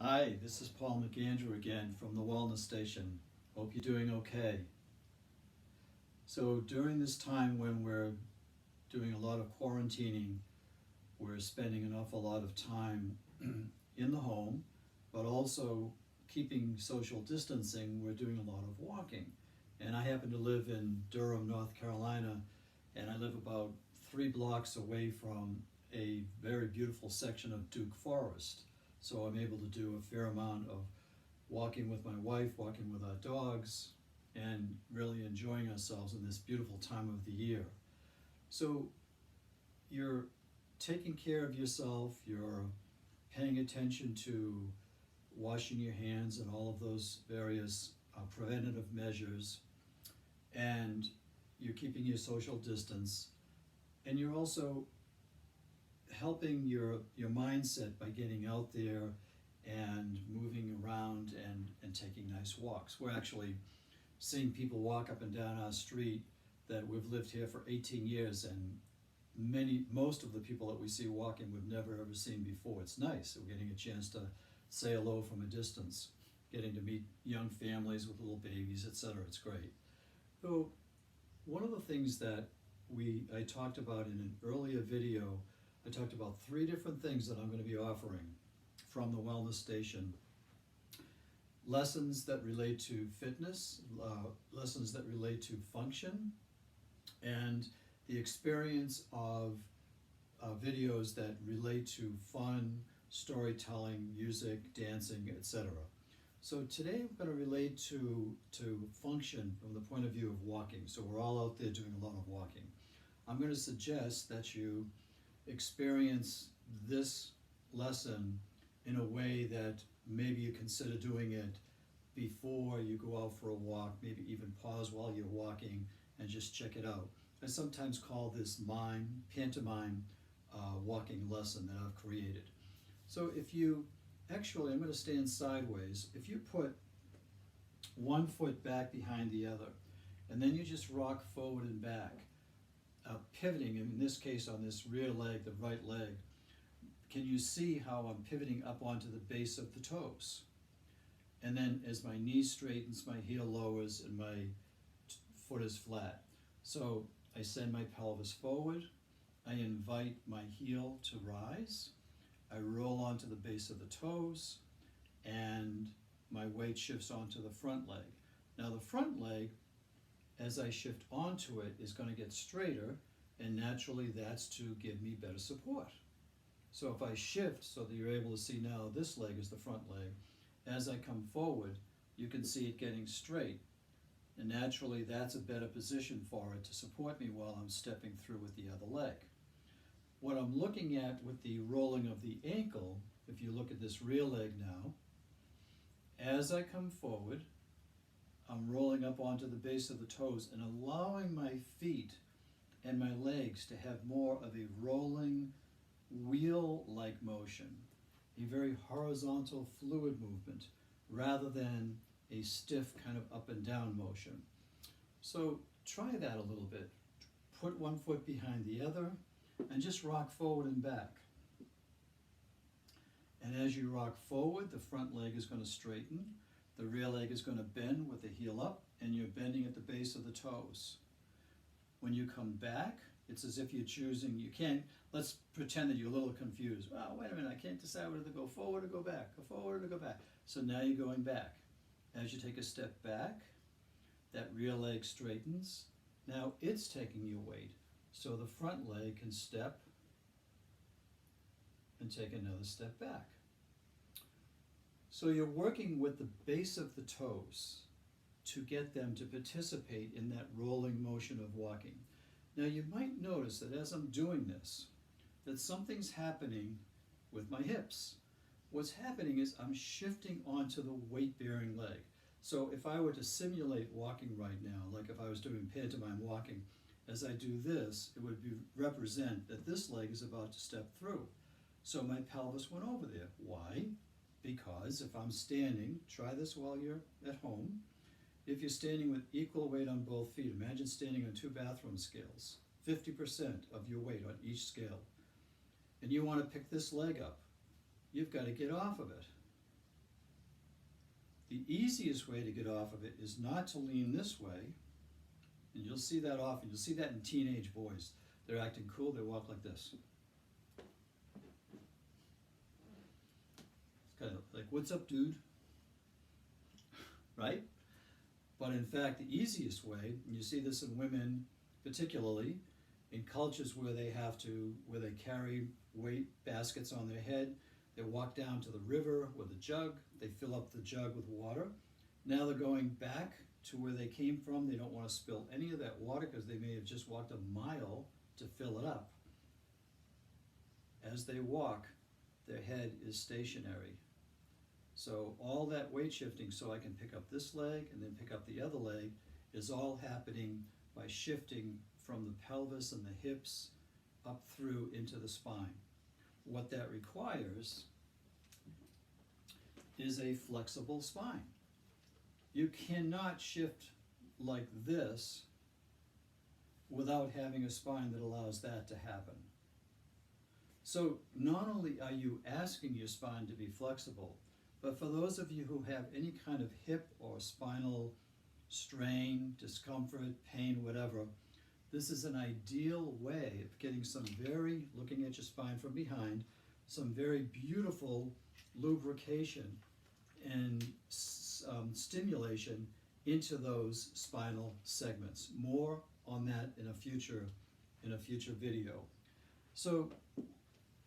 Hi, this is Paul McAndrew again from the Wellness Station. Hope you're doing okay. So during this time when we're doing a lot of quarantining, we're spending an awful lot of time in the home, but also keeping social distancing, we're doing a lot of walking. And I happen to live in Durham, North Carolina, and I live about 3 blocks away from a very beautiful section of Duke Forest. So I'm able to do a fair amount of walking with my wife, walking with our dogs, and really enjoying ourselves in this beautiful time of the year. So you're taking care of yourself, you're paying attention to washing your hands and all of those various preventative measures, and you're keeping your social distance, and you're also helping your mindset by getting out there and moving around and taking nice walks. We're actually seeing people walk up and down our street that we've lived here for 18 years, and most of the people that we see walking we've never ever seen before. It's nice. We're getting a chance to say hello from a distance, getting to meet young families with little babies, etc. It's great. So one of the things that I talked about in an earlier video, I talked about 3 different things that I'm going to be offering from the Wellness Station. Lessons that relate to fitness, lessons that relate to function, and the experience of videos that relate to fun, storytelling, music, dancing, etc. So today we're going to relate to function from the point of view of walking. So we're all out there doing a lot of walking. I'm going to suggest that you experience this lesson in a way that maybe you consider doing it before you go out for a walk, maybe even pause while you're walking and just check it out. I sometimes call this pantomime walking lesson that I've created. So I'm going to stand sideways. If you put one foot back behind the other, and then you just rock forward and back, pivoting, in this case on this rear leg, the right leg, can you see how I'm pivoting up onto the base of the toes? And then as my knee straightens, my heel lowers, and my foot is flat. So I send my pelvis forward, I invite my heel to rise, I roll onto the base of the toes, and my weight shifts onto the front leg. Now the front leg, as I shift onto it, is going to get straighter, and naturally that's to give me better support. So if I shift so that you're able to see now this leg is the front leg, as I come forward, you can see it getting straight, and naturally that's a better position for it to support me while I'm stepping through with the other leg. What I'm looking at with the rolling of the ankle, if you look at this rear leg now, as I come forward, I'm rolling up onto the base of the toes and allowing my feet and my legs to have more of a rolling wheel-like motion, a very horizontal fluid movement rather than a stiff kind of up and down motion. So try that a little bit. Put one foot behind the other and just rock forward and back. And as you rock forward, the front leg is going to straighten, the rear leg is going to bend with the heel up, and you're bending at the base of the toes. When you come back, it's as if you're choosing, let's pretend that you're a little confused. Oh, wait a minute, I can't decide whether to go forward or go back, go forward or go back. So now you're going back. As you take a step back, that rear leg straightens. Now it's taking your weight. So the front leg can step and take another step back. So you're working with the base of the toes to get them to participate in that rolling motion of walking. Now you might notice that as I'm doing this, that something's happening with my hips. What's happening is I'm shifting onto the weight-bearing leg. So if I were to simulate walking right now, like if I was doing pantomime walking, as I do this, it would represent that this leg is about to step through. So my pelvis went over there. Why? Because if I'm standing, try this while you're at home, if you're standing with equal weight on both feet, imagine standing on 2 bathroom scales, 50% of your weight on each scale, and you want to pick this leg up, you've got to get off of it. The easiest way to get off of it is not to lean this way, and you'll see that often. You'll see that in teenage boys. They're acting cool, they walk like this. It's kind of like, what's up, dude? Right? But in fact, the easiest way, and you see this in women particularly, in cultures where they carry weight baskets on their head, they walk down to the river with a jug, they fill up the jug with water. Now they're going back to where they came from. They don't want to spill any of that water because they may have just walked a mile to fill it up. As they walk, their head is stationary. So all that weight shifting, so I can pick up this leg and then pick up the other leg, is all happening by shifting from the pelvis and the hips up through into the spine. What that requires is a flexible spine. You cannot shift like this without having a spine that allows that to happen. So not only are you asking your spine to be flexible, but for those of you who have any kind of hip or spinal strain, discomfort, pain, whatever, this is an ideal way of getting looking at your spine from behind, some very beautiful lubrication and stimulation into those spinal segments. More on that in a future video. So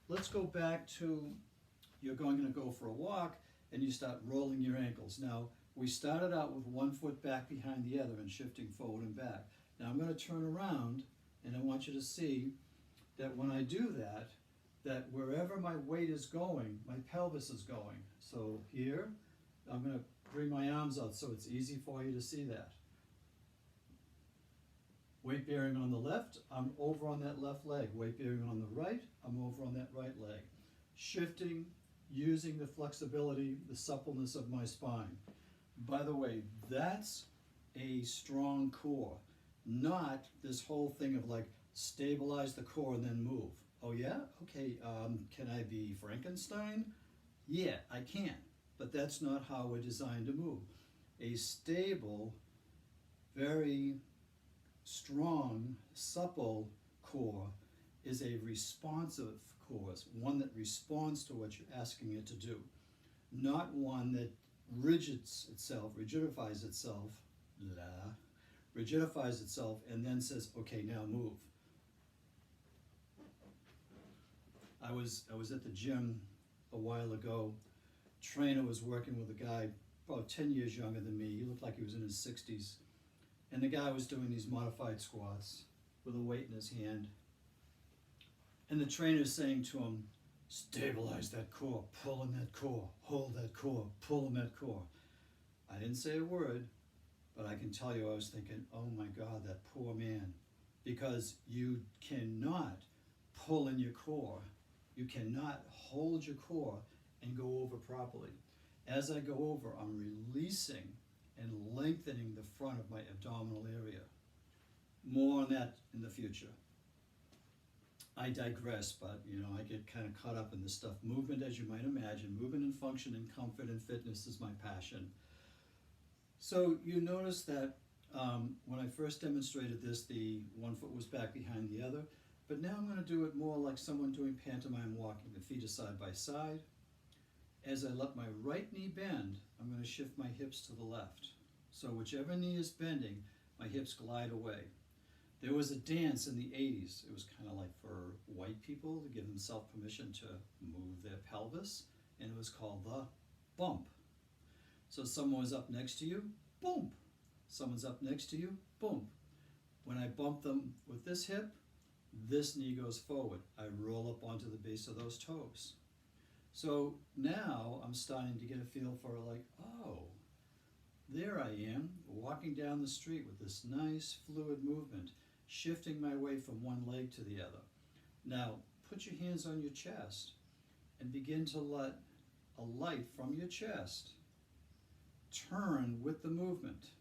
let's go back to, you're going to go for a walk and you start rolling your ankles. Now, we started out with one foot back behind the other and shifting forward and back. Now I'm going to turn around and I want you to see that when I do that, that wherever my weight is going, my pelvis is going. So here, I'm going to bring my arms out so it's easy for you to see that. Weight bearing on the left, I'm over on that left leg. Weight bearing on the right, I'm over on that right leg. Shifting, using the flexibility, the suppleness of my spine. By the way, that's a strong core, not this whole thing of like stabilize the core and then move. Oh yeah? Okay, can I be Frankenstein? Yeah, I can, but that's not how we're designed to move. A stable, very strong, supple core is a responsive core, one that responds to what you're asking it to do, not one that rigidifies itself and then says, okay, now move. I was at the gym a while ago. Trainer was working with a guy about 10 years younger than me. He looked like he was in his 60s. And the guy was doing these modified squats with a weight in his hand. And the trainer's saying to him, stabilize that core, pull in that core, hold that core, pull in that core. I didn't say a word, but I can tell you I was thinking, oh my God, that poor man. Because you cannot pull in your core. You cannot hold your core and go over properly. As I go over, I'm releasing and lengthening the front of my abdominal area. More on that in the future. I digress, but I get kind of caught up in this stuff. Movement, as you might imagine, movement and function and comfort and fitness is my passion. So you notice that when I first demonstrated this, the one foot was back behind the other, but now I'm going to do it more like someone doing pantomime walking. The feet are side by side. As I let my right knee bend, I'm going to shift my hips to the left. So whichever knee is bending, my hips glide away. There was a dance in the 80s. It was kind of like for white people to give themselves permission to move their pelvis, and it was called the bump. So someone was up next to you, boom. Someone's up next to you, boom. When I bump them with this hip, this knee goes forward. I roll up onto the base of those toes. So now I'm starting to get a feel for like, oh, there I am, walking down the street with this nice fluid movement, shifting my weight from one leg to the other. Now, put your hands on your chest and begin to let a light from your chest turn with the movement.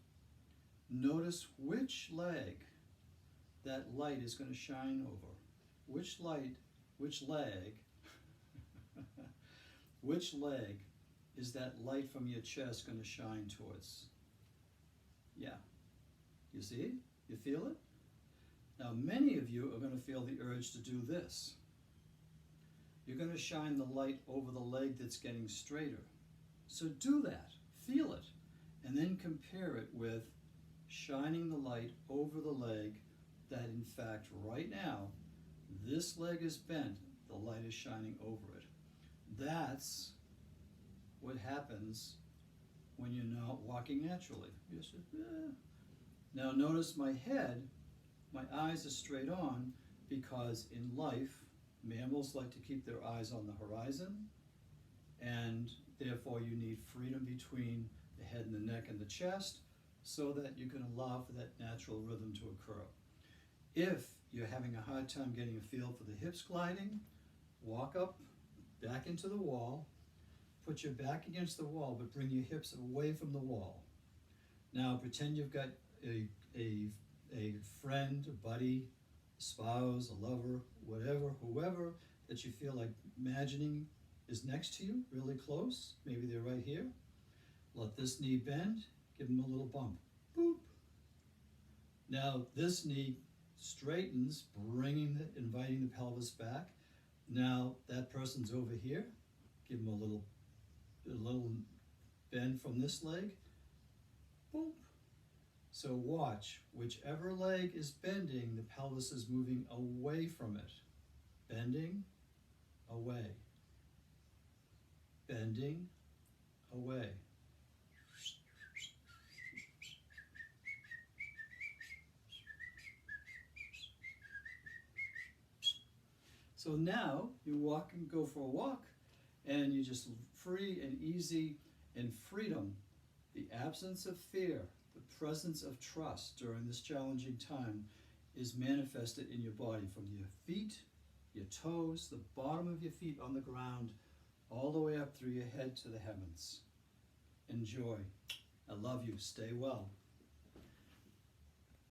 Notice which leg that light is going to shine over. Which leg is that light from your chest going to shine towards? Yeah. You see? You feel it? Now, many of you are going to feel the urge to do this. You're going to shine the light over the leg that's getting straighter. So do that. Feel it. And then compare it with shining the light over the leg that, in fact, right now, this leg is bent, the light is shining over it. That's what happens when you're not walking naturally. You just, Now notice my head, my eyes are straight on, because in life, mammals like to keep their eyes on the horizon, and therefore you need freedom between the head and the neck and the chest so that you can allow for that natural rhythm to occur. If you're having a hard time getting a feel for the hips gliding, walk up, back into the wall, put your back against the wall, but bring your hips away from the wall. Now pretend you've got a friend, a buddy, a spouse, a lover, whatever, whoever that you feel like imagining is next to you, really close. Maybe they're right here. Let this knee bend, give them a little bump. Boop. Now this knee straightens, inviting the pelvis back. Now that person's over here. Give them a little bend from this leg. Boop. So watch, whichever leg is bending, the pelvis is moving away from it. Bending, away. Bending, away. So now you walk and go for a walk, and you just free and easy and freedom. The absence of fear, the presence of trust during this challenging time is manifested in your body, from your feet, your toes, the bottom of your feet on the ground, all the way up through your head to the heavens. Enjoy. I love you. Stay well.